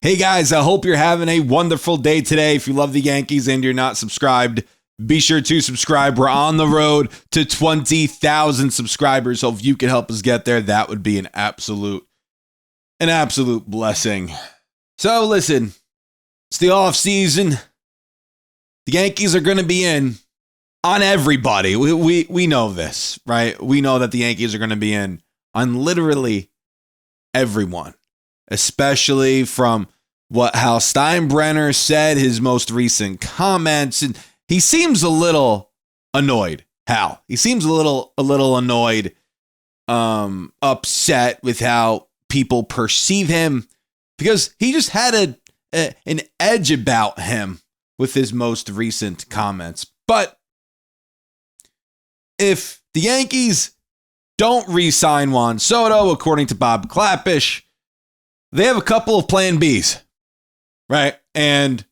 Hey guys, I hope you're having a wonderful day today. If you love the Yankees and you're not subscribed, be sure to subscribe. We're on the road to 20,000 subscribers. So if you can help us get there, that would be an absolute blessing. So listen, it's the off season. The Yankees are going to be in on everybody. We know this, right? We know that the Yankees are going to be in on literally everyone, especially from what Hal Steinbrenner said, his most recent comments. And he seems a little annoyed, Hal. He seems a little annoyed, upset with how people perceive him because he just had an edge about him with his most recent comments. But if the Yankees don't re-sign Juan Soto, according to Bob Clappish, they have a couple of plan Bs, right? And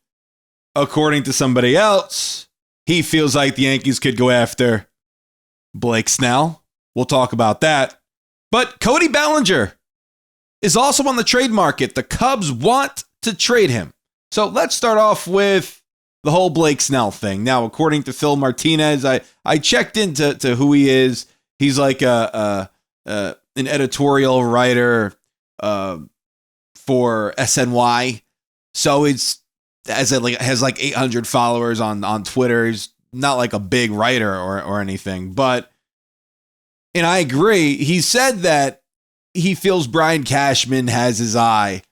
according to somebody else, he feels like the Yankees could go after Blake Snell. We'll talk about that. But Cody Bellinger is also on the trade market. The Cubs want to trade him. So let's start off with the whole Blake Snell thing. Now, according to Phil Martinez, I checked into who he is. He's like an editorial writer for SNY. So has like 800 followers on Twitter. He's not like a big writer or anything. And I agree. He said that he feels Brian Cashman has his eye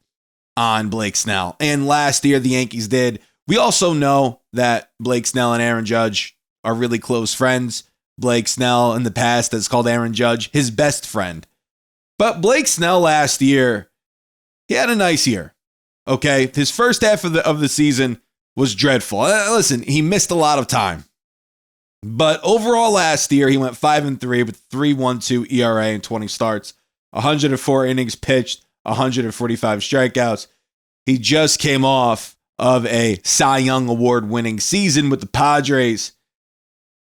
on Blake Snell. And last year the Yankees did. We also know that Blake Snell and Aaron Judge are really close friends. Blake Snell in the past has called Aaron Judge his best friend. But Blake Snell last year, he had a nice year. Okay, his first half of the season was dreadful. Listen, he missed a lot of time. But overall last year, he went 5-3 with 3.12 ERA and 20 starts, 104 innings pitched, 145 strikeouts. He just came off of a Cy Young Award winning season with the Padres.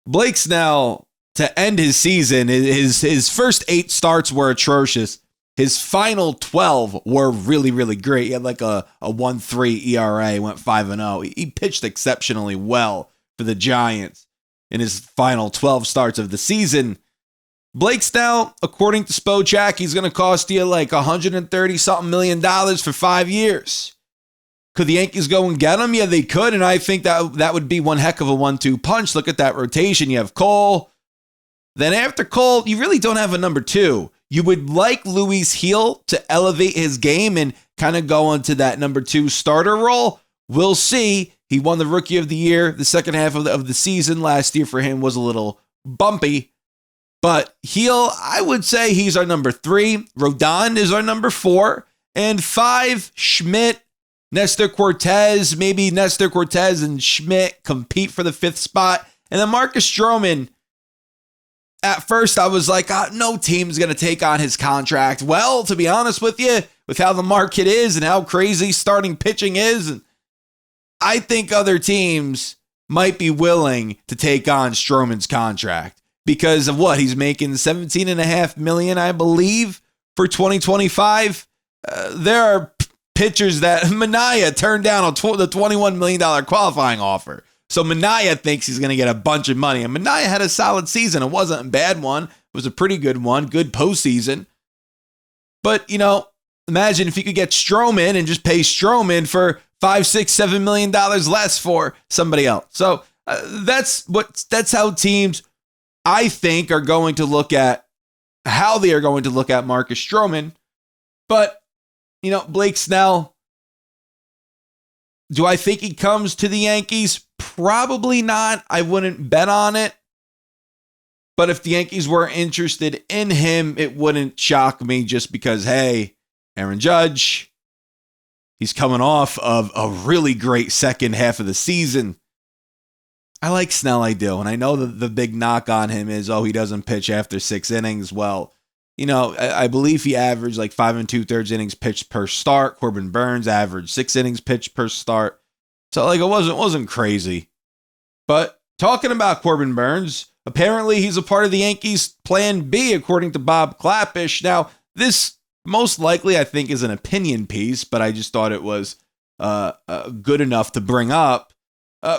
Blake Snell, to end his season, his first 8 starts were atrocious. His final 12 were really, really great. He had like a 1.3 ERA, went 5-0. He pitched exceptionally well for the Giants in his final 12 starts of the season. Blake Snell, according to Spotrac, he's going to cost you like $130-something million for 5 years. Could the Yankees go and get him? Yeah, they could, and I think that would be one heck of a 1-2 punch. Look at that rotation. You have Cole. Then after Cole, you really don't have a number 2. You would like Luis Gil to elevate his game and kind of go into that number 2 starter role. We'll see. He won the Rookie of the Year. The second half of the season last year for him was a little bumpy. But Gil, I would say he's our number 3. Rodon is our number 4. And 5, Schmidt, Nestor Cortez. Maybe Nestor Cortez and Schmidt compete for the 5th spot. And then Marcus Stroman. At first, I was like, no team's going to take on his contract. Well, to be honest with you, with how the market is and how crazy starting pitching is, I think other teams might be willing to take on Stroman's contract because of what? He's making $17.5 million, I believe, for 2025. There are pitchers that Minaya turned down the $21 million qualifying offer. So Minaya thinks he's going to get a bunch of money. And Minaya had a solid season. It wasn't a bad one. It was a pretty good one. Good postseason. But, imagine if you could get Stroman and just pay Stroman for $5, $6, $7 million less for somebody else. So that's how teams, I think, are going to look at how they are going to look at Marcus Stroman. But, Blake Snell, do I think he comes to the Yankees? Probably not. I wouldn't bet on it. But if the Yankees were interested in him, it wouldn't shock me just because, hey, Aaron Judge, he's coming off of a really great second half of the season. I like Snell, I do. And I know the big knock on him is, he doesn't pitch after 6 innings. Well, I believe he averaged like 5 2/3 innings pitched per start. Corbin Burns averaged 6 innings pitched per start. So like it wasn't crazy. But talking about Corbin Burns, apparently he's a part of the Yankees plan B, according to Bob Clappish. Now, this most likely I think is an opinion piece, but I just thought it was good enough to bring up.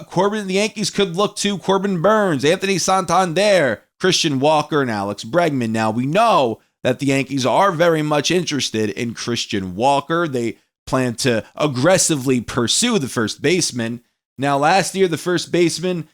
Corbin, the Yankees could look to Corbin Burns, Anthony Santander, Christian Walker, and Alex Bregman. Now, we know that the Yankees are very much interested in Christian Walker. They plan to aggressively pursue the first baseman. Now, last year, the first baseman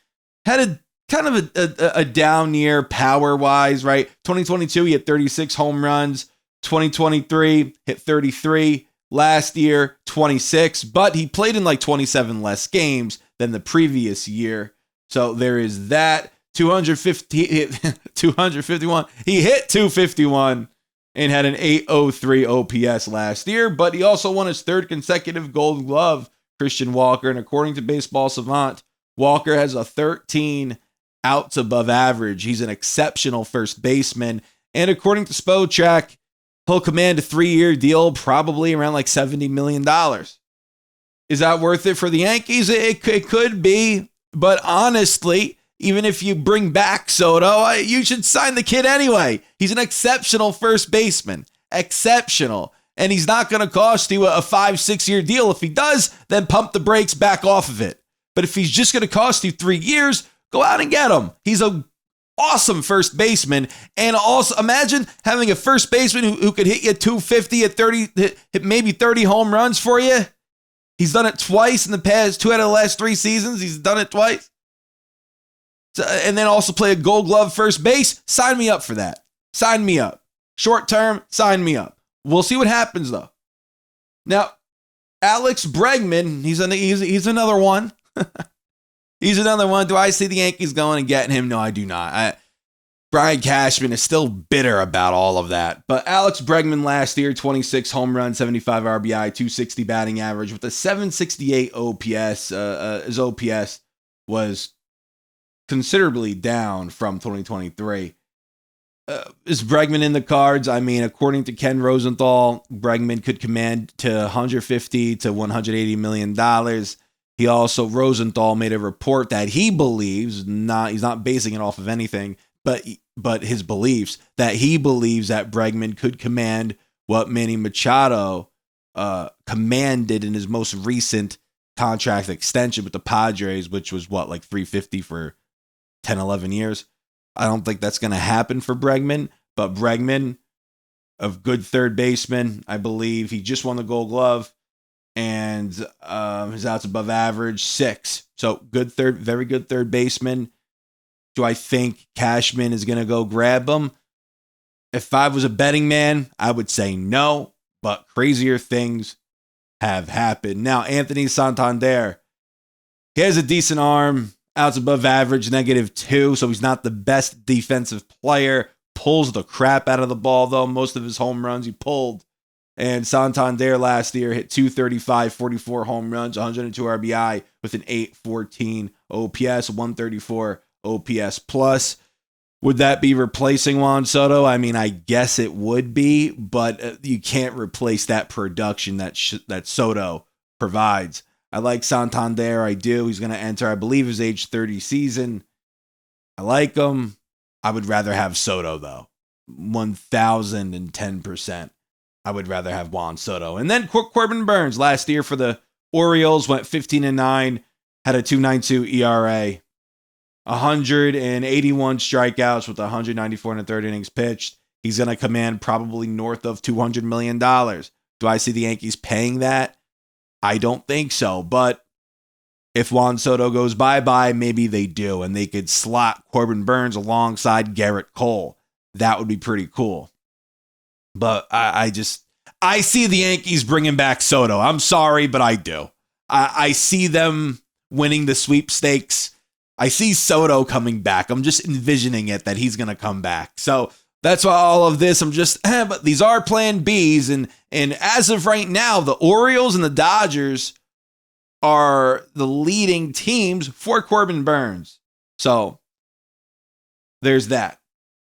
had a kind of a down year power-wise, right? 2022, he had 36 home runs. 2023, hit 33. Last year, 26. But he played in like 27 less games than the previous year. So there is that. 251. He hit 251 and had an 803 OPS last year, but he also won his third consecutive Gold Glove, Christian Walker. And according to Baseball Savant, Walker has a 13 outs above average. He's an exceptional first baseman. And according to Spotrac, he'll command a 3-year deal, probably around like $70 million. Is that worth it for the Yankees? It could be, but honestly, even if you bring back Soto, you should sign the kid anyway. He's an exceptional first baseman. Exceptional. And he's not going to cost you a 5-6 year deal. If he does, then pump the brakes back off of it. But if he's just going to cost you 3 years, go out and get him. He's an awesome first baseman. And also imagine having a first baseman who could hit you 250 at 30, hit maybe 30 home runs for you. He's done it twice in the past 2 out of the last 3 seasons. He's done it twice. And then also play a Gold Glove first base. Sign me up for that. Sign me up. Short term, sign me up. We'll see what happens though. Now, Alex Bregman, he's another one. He's another one. Do I see the Yankees going and getting him? No, I do not. Brian Cashman is still bitter about all of that. But Alex Bregman last year, 26 home runs, 75 RBI, 260 batting average with a 768 OPS. His OPS was considerably down from 2023. Is Bregman in the cards? I mean, according to Ken Rosenthal, Bregman could command to $150 to $180 million. Rosenthal made a report that he believes, he's not basing it off of anything, but his beliefs, that he believes that Bregman could command what Manny Machado commanded in his most recent contract extension with the Padres, which was like $350 for 10, 11 years. I don't think that's going to happen for Bregman, but Bregman, a good third baseman, I believe. He just won the Gold Glove, and his outs above average, 6. So very good third baseman. Do I think Cashman is going to go grab him? If I was a betting man, I would say no, but crazier things have happened. Now, Anthony Santander, he has a decent arm. Outs above average, -2, so he's not the best defensive player. Pulls the crap out of the ball, though. Most of his home runs he pulled. And Santander last year hit 235, 44 home runs, 102 RBI with an 814 OPS, 134 OPS plus. Would that be replacing Juan Soto? I mean, I guess it would be, but you can't replace that production that Soto provides. I like Santander. I do. He's going to enter, I believe, his age 30 season. I like him. I would rather have Soto, though. 1,010%. I would rather have Juan Soto. And then Corbin Burns last year for the Orioles went 15-9, had a 2.92 ERA, 181 strikeouts with 194 in the third innings pitched. He's going to command probably north of $200 million. Do I see the Yankees paying that? I don't think so, but if Juan Soto goes bye-bye, maybe they do, and they could slot Corbin Burns alongside Garrett Cole. That would be pretty cool. But I see the Yankees bringing back Soto. I'm sorry, but I do. I see them winning the sweepstakes. I see Soto coming back. I'm just envisioning it that he's going to come back. So that's why all of this, I'm just, but these are plan Bs. And as of right now, the Orioles and the Dodgers are the leading teams for Corbin Burns. So there's that.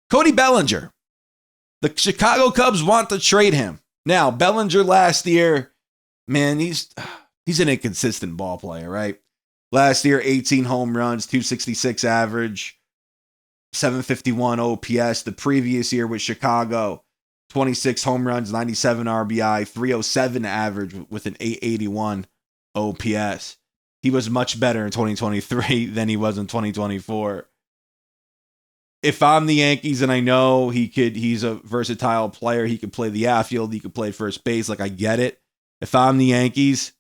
Cody Bellinger. The Chicago Cubs want to trade him. Now, Bellinger last year, man, he's an inconsistent ball player, right? Last year, 18 home runs, 266 average, 751 OPS. The previous year with Chicago, 26 home runs, 97 RBI, 307 average with an 881 OPS. He was much better in 2023 than he was in 2024. If I'm the Yankees and I know he's a versatile player, he could play the outfield, he could play first base, like I get it. If I'm the Yankees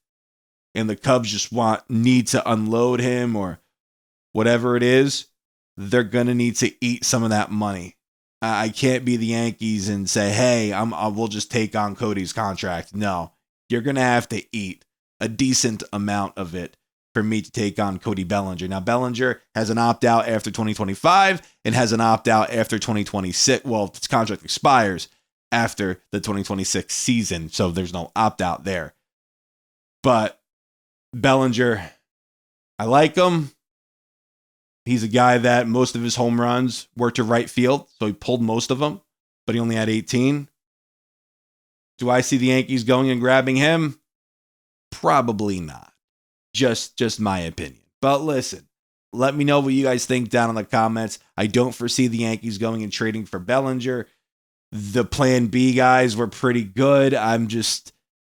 and the Cubs just need to unload him or whatever it is, they're going to need to eat some of that money. I can't be the Yankees and say, hey, we'll just take on Cody's contract. No, you're going to have to eat a decent amount of it for me to take on Cody Bellinger. Now, Bellinger has an opt-out after 2025 and has an opt-out after 2026. Well, his contract expires after the 2026 season, so there's no opt-out there. But Bellinger, I like him. He's a guy that most of his home runs were to right field, so he pulled most of them, but he only had 18. Do I see the Yankees going and grabbing him? Probably not. Just my opinion. But listen, let me know what you guys think down in the comments. I don't foresee the Yankees going and trading for Bellinger. The plan B guys were pretty good.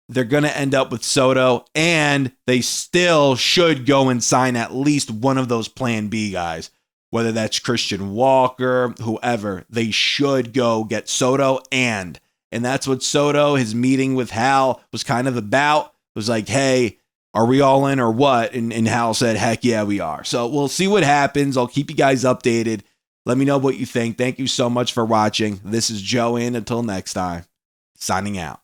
They're going to end up with Soto, and they still should go and sign at least one of those plan B guys, whether that's Christian Walker, whoever. They should go get Soto, and that's what Soto, his meeting with Hal, was kind of about. It was like, hey, are we all in or what? And Hal said, heck yeah, we are. So we'll see what happens. I'll keep you guys updated. Let me know what you think. Thank you so much for watching. This is Joe, and until next time, signing out.